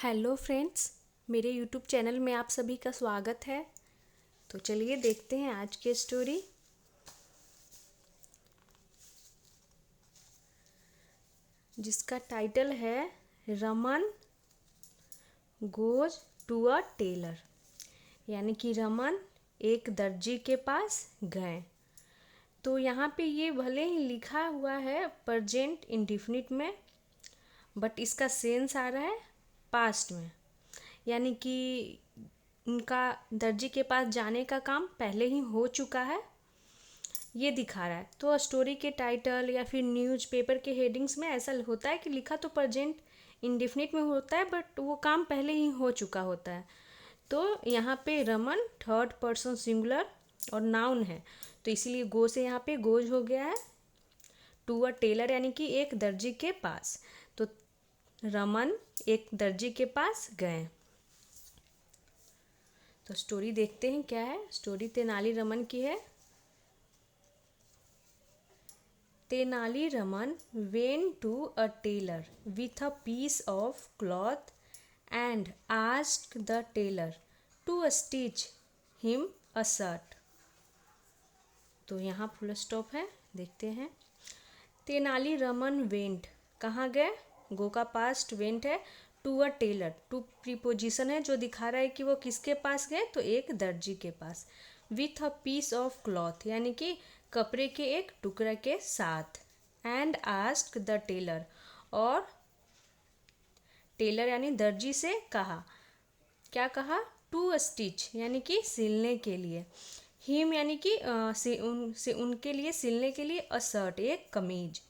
Hello friends, मेरे YouTube channel में आप सभी का स्वागत है। तो चलिए देखते हैं आज की स्टोरी। जिसका टाइटल है Raman goes to a tailor. यानी कि रमन एक दर्जी के पास गए। तो यहाँ पे ये भले ही लिखा हुआ है प्रेजेंट इंडेफिनिट में, बट इसका सेंस आ रहा है पास्ट में। यानी कि उनका दर्जी के पास जाने का काम पहले ही हो चुका है, ये दिखा रहा है। तो स्टोरी के टाइटल या फिर न्यूज़पेपर के हेडिंग्स में ऐसा होता है कि लिखा तो प्रेजेंट इंडेफिनिट में होता है, बट वो काम पहले ही हो चुका होता है। तो यहाँ पे रमन थर्ड पर्सन सिंगुलर और नाउन है, तो इसीलिए गो से यहाँ पे गोज हो गया है टू अ टेलर, यानी कि एक दर्जी के पास। तो रमन एक दर्जी के पास गए। तो स्टोरी देखते हैं क्या है। स्टोरी तेनाली रमन की है। Tenali Raman went to a tailor with a piece of cloth and asked the tailor to stitch him a shirt। तो यहाँ फुल स्टॉप है, देखते हैं। तेनाली रमन वेंट, कहाँ गए? गो का पास्ट वेंट है, to a tailor, to preposition है जो दिखा रहा है कि वो किसके पास गए, तो एक दर्जी के पास। With a piece of cloth, यानी कि कपड़े के एक टुकड़ा के साथ। एंड आस्क्ड द टेलर, और टेलर यानी दर्जी से कहा, क्या कहा? टू स्टिच, यानी कि सिलने के लिए। हिम यानी कि उनके लिए सिलने के लिए। अ शर्ट, एक कमीज।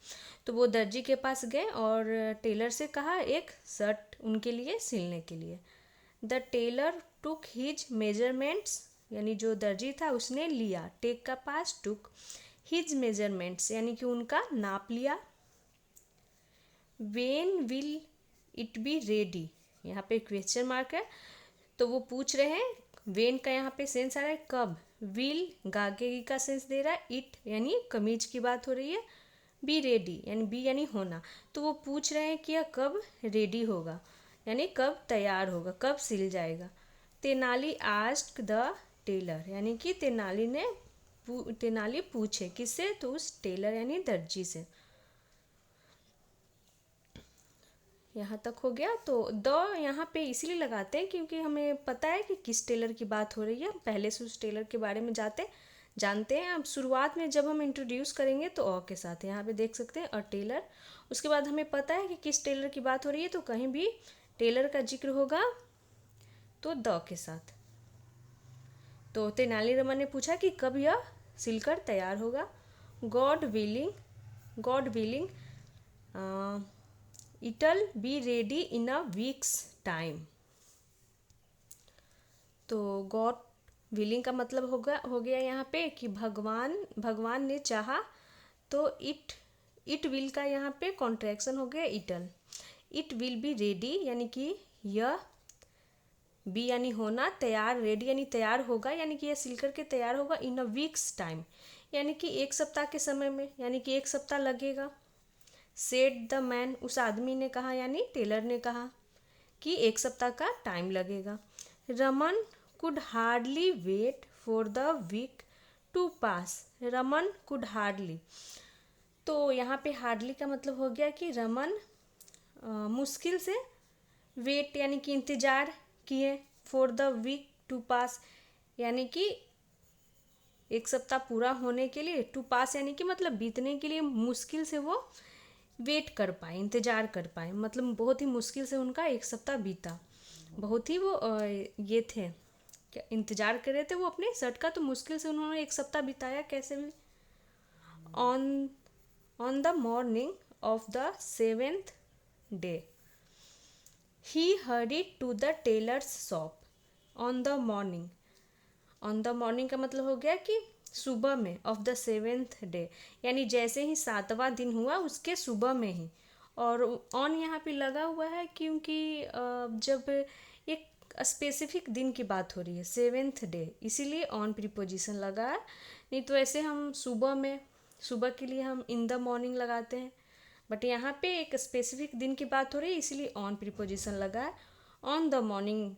तो वो दर्जी के पास गए और टेलर से कहा एक शर्ट उनके लिए सिलने के लिए। The tailor took his measurements, यानी जो दर्जी था उसने लिया। टेक का पास टुक, हिज मेजरमेंट्स यानी कि उनका नाप लिया। When will it be ready, यहाँ पे क्वेश्चन मार्क है, तो वो पूछ रहे हैं। वेन का यहाँ पे सेंस आ रहा है कब। विल गागे का सेंस दे रहा है। इट यानी कमीज की बात हो रही है। बी रेडी यानी बी यानी होना, तो वो पूछ रहे हैं कि यह कब रेडी होगा, यानी कब तैयार होगा, कब सिल जाएगा। तेनाली आस्क्ड द टेलर, यानी कि तेनाली पूछे किससे, तो उस टेलर यानी दर्जी से। यहाँ तक हो गया। तो द यहाँ पे इसीलिए लगाते हैं क्योंकि हमें पता है कि किस टेलर की बात हो रही है। पहले से उस टेलर के बारे में जानते हैं। अब शुरुआत में जब हम इंट्रोड्यूस करेंगे तो अ के साथ, यहाँ पे देख सकते हैं अ टेलर। उसके बाद हमें पता है कि किस टेलर की बात हो रही है, तो कहीं भी टेलर का जिक्र होगा तो द के साथ। तो तेनालीरामन ने पूछा कि कब यह सिलकर तैयार होगा। God willing it'll be ready in a week's time. तो गॉड विलिंग का मतलब हो गया यहाँ पे कि भगवान ने चाहा। तो इट विल का यहाँ पे कॉन्ट्रैक्शन हो गया इटल। इट विल बी रेडी यानी कि यह, बी यानी होना, तैयार, रेडी यानी तैयार होगा, यानी कि यह सिलकर के तैयार होगा इन अ वीक्स टाइम, यानी कि एक सप्ताह के समय में, यानी कि एक सप्ताह लगेगा। सेड द मैन, उस आदमी ने कहा, यानी टेलर ने कहा कि एक सप्ताह का टाइम लगेगा। Raman could hardly wait for the week to pass. Raman could hardly, तो यहाँ पे हार्डली का मतलब हो गया कि रमन मुश्किल से, वेट यानी कि इंतज़ार किए, फॉर द वीक टू पास यानी कि एक सप्ताह पूरा होने के लिए, टू पास यानी कि मतलब बीतने के लिए, मुश्किल से वो वेट कर पाए, इंतज़ार कर पाए, मतलब बहुत ही मुश्किल से उनका एक सप्ताह बीता। बहुत ही वो ये थे, क्या इंतज़ार कर रहे थे वो अपने शर्ट का, तो मुश्किल से उन्होंने एक सप्ताह बिताया कैसे भी। On the morning of the 7th day he hurried to the tailor's shop. On the morning का मतलब हो गया कि सुबह में, ऑफ द 7th डे यानी जैसे ही 7वां दिन हुआ उसके सुबह में ही। और ऑन यहाँ पे लगा हुआ है क्योंकि जब एक स्पेसिफिक दिन की बात हो रही है 7th डे, इसीलिए ऑन प्रीपोजिशन लगा है। नहीं तो ऐसे हम सुबह के लिए हम इन द मॉर्निंग लगाते हैं, बट यहाँ पे एक स्पेसिफिक दिन की बात हो रही है इसीलिए ऑन प्रीपोजिशन लगा है। On the morning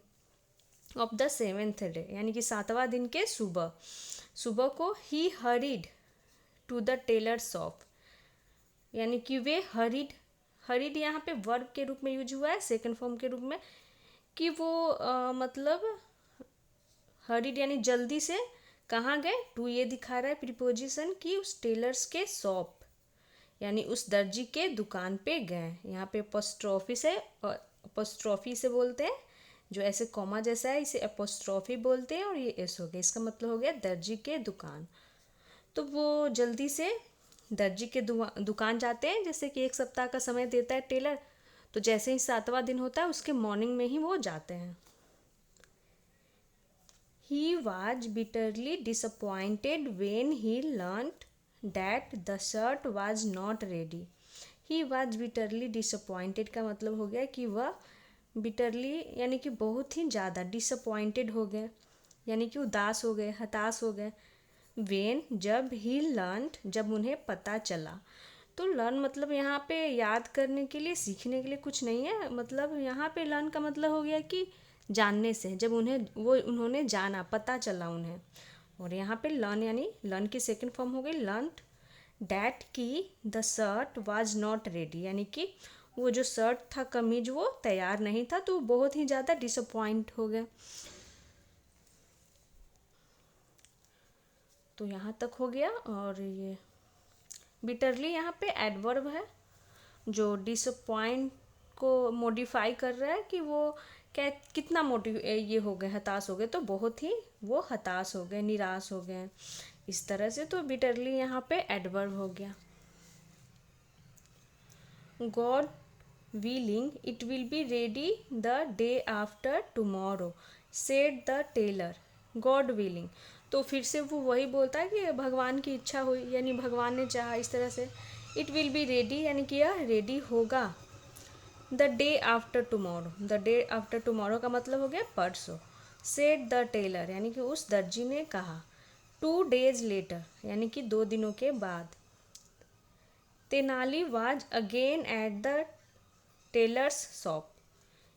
of the 7th day, यानी कि 7वां दिन के सुबह सुबह को ही hurried to the tailor shop, यानी कि वे हरीड यहाँ पे वर्ब के रूप में यूज हुआ है सेकंड फॉर्म के रूप में, कि वो मतलब हरीड यानी जल्दी से कहाँ गए, टू ये दिखा रहा है प्रीपोजिशन कि उस टेलर्स के शॉप यानी उस दर्जी के दुकान पे गए। यहाँ पे अपोस्ट्रोफी से, और अपोस्ट्रोफी से बोलते हैं जो ऐसे कॉमा जैसा है इसे अपोस्ट्रोफी बोलते हैं, और ये एस हो गया, इसका मतलब हो गया दर्जी के दुकान। तो वो जल्दी से दर्जी के दुकान जाते हैं, जैसे कि 1 सप्ताह का समय देता है टेलर, तो जैसे ही 7वां दिन होता है उसके मॉर्निंग में ही वो जाते हैं। He was bitterly disappointed when he learnt that the shirt was not ready. He was bitterly disappointed का मतलब हो गया कि वह bitterly यानी कि बहुत ही ज़्यादा disappointed हो गए, यानी कि उदास हो गए, हताश हो गए। when जब he learnt जब उन्हें पता चला, तो लर्न मतलब यहाँ पे याद करने के लिए, सीखने के लिए कुछ नहीं है, मतलब यहाँ पे लर्न का मतलब हो गया कि जानने से, जब उन्होंने जाना, पता चला उन्हें। और यहाँ पे लर्न यानी लर्न की सेकंड फॉर्म हो गई लर्नड डैट की the shirt was not ready, यानी कि वो जो शर्ट था, कमीज, वो तैयार नहीं था, तो बहुत ही ज़्यादा डिसअपॉइंट हो गए। तो यहाँ तक हो गया। और ये बिटरली यहाँ पे एडवर्ब है जो डिसअपॉइंट को मॉडिफाई कर रहा है कि वो क्या कितना ये हो गए, हताश हो गए, तो बहुत ही वो हताश हो गए, निराश हो गए, इस तरह से। तो बिटरली यहाँ पे एडवर्ब हो गया। God willing it will be ready the day after tomorrow said the tailor. God willing, तो फिर से वो वही बोलता है कि भगवान की इच्छा हुई, यानी भगवान ने चाहा, इस तरह से। इट विल बी रेडी यानी कि यह रेडी होगा। The day after tomorrow, the day after tomorrow का मतलब हो गया परसों। सेड द टेलर यानी कि उस दर्जी ने कहा। 2 days लेटर यानी कि 2 दिनों के बाद। Tenali was again at the tailor's shop,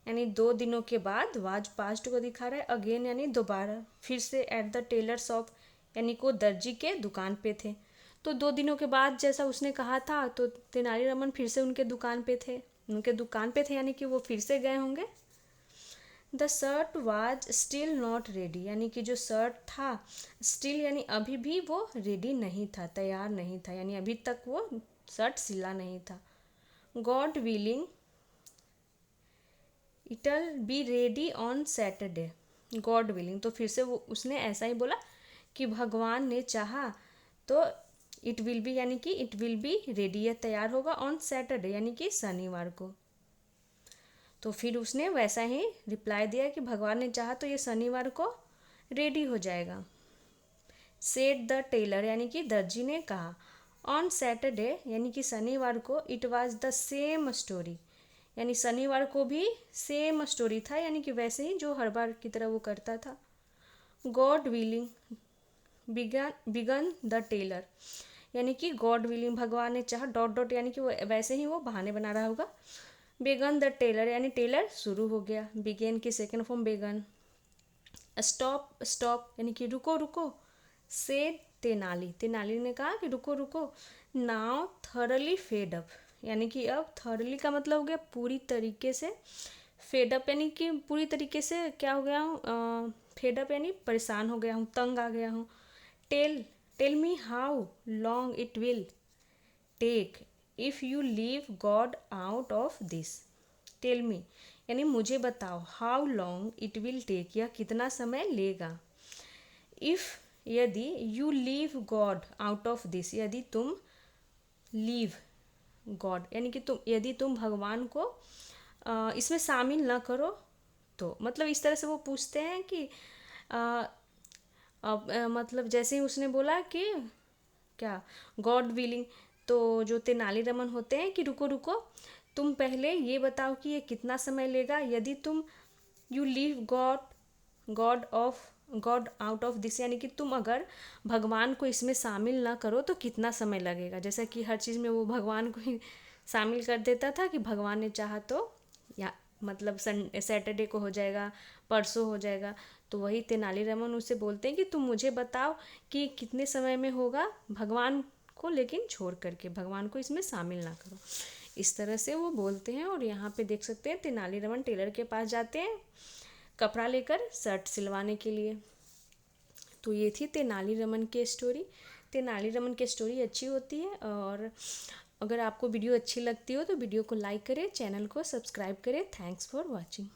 यानी 2 दिनों के बाद, वाज पास्ट को दिखा रहा है, अगेन यानी दोबारा, फिर से एट द टेलर शॉप यानी को दर्जी के दुकान पे थे। तो 2 दिनों के बाद जैसा उसने कहा था, तो तेनालीरामन फिर से उनके दुकान पे थे, यानी कि वो फिर से गए होंगे। The shirt was still not ready, यानी कि जो शर्ट था, स्टिल यानी अभी भी वो रेडी नहीं था, तैयार नहीं था, यानी अभी तक वो शर्ट सिला नहीं था। God willing it'll be ready on Saturday. God willing, तो फिर से वो उसने ऐसा ही बोला कि भगवान ने चाहा तो इट विल बी यानी कि इट विल बी रेडी, यह तैयार होगा, ऑन सैटरडे यानी कि शनिवार को। तो फिर उसने वैसा ही रिप्लाई दिया कि भगवान ने चाहा तो ये शनिवार को रेडी हो जाएगा। सेड द टेलर यानी कि दर्जी ने कहा। ऑन सैटरडे यानी कि शनिवार को, it was the same story, यानी शनिवार को भी सेम स्टोरी था, यानी कि वैसे ही जो हर बार की तरह वो करता था। God willing began the tailor, यानी कि गॉड विलिंग भगवान ने चाहा, डॉट डॉट यानी कि वो वैसे ही वो बहाने बना रहा होगा। बेगन द टेलर यानी टेलर शुरू हो गया। बिगेन की सेकंड फॉर्म बेगन। स्टॉप स्टॉप यानी कि रुको रुको। सेड तेनाली, तेनाली ने कहा कि रुको रुको। नाउ थॉरली फेड अप, यानी कि अब थॉरली का मतलब हो गया पूरी तरीके से, फेड अप यानी कि पूरी तरीके से क्या हो गया हूँ, फेड अप यानी परेशान हो गया हूँ, तंग आ गया हूँ। Tell me how long it will take if you leave God out of this. Tell me यानी मुझे बताओ, how long it will take यह कितना समय लेगा। इफ़ यदि, you leave God out of this यदि तुम, लीव गॉड यानी कि यदि तुम भगवान को इसमें शामिल न करो, तो मतलब इस तरह से वो पूछते हैं कि मतलब जैसे ही उसने बोला कि क्या गॉड विलिंग, तो जो तेनालीरामन होते हैं कि रुको रुको, तुम पहले ये बताओ कि ये कितना समय लेगा। यदि तुम, you leave God out of this यानी कि तुम अगर भगवान को इसमें शामिल ना करो तो कितना समय लगेगा। जैसा कि हर चीज़ में वो भगवान को ही शामिल कर देता था कि भगवान ने चाहा तो, या मतलब सैटरडे को हो जाएगा, परसों हो जाएगा। तो वही तेनालीरामन उसे बोलते हैं कि तुम मुझे बताओ कि कितने समय में होगा, भगवान को लेकिन छोड़ करके, भगवान को इसमें शामिल ना करो। इस तरह से वो बोलते हैं। और यहाँ पे देख सकते हैं तेनालीरामन टेलर के पास जाते हैं कपड़ा लेकर शर्ट सिलवाने के लिए। तो ये थी तेनालीरामन की स्टोरी। तेनालीरामन की स्टोरी अच्छी होती है। और अगर आपको वीडियो अच्छी लगती हो तो वीडियो को लाइक करें, चैनल को सब्सक्राइब करें। Thanks for watching.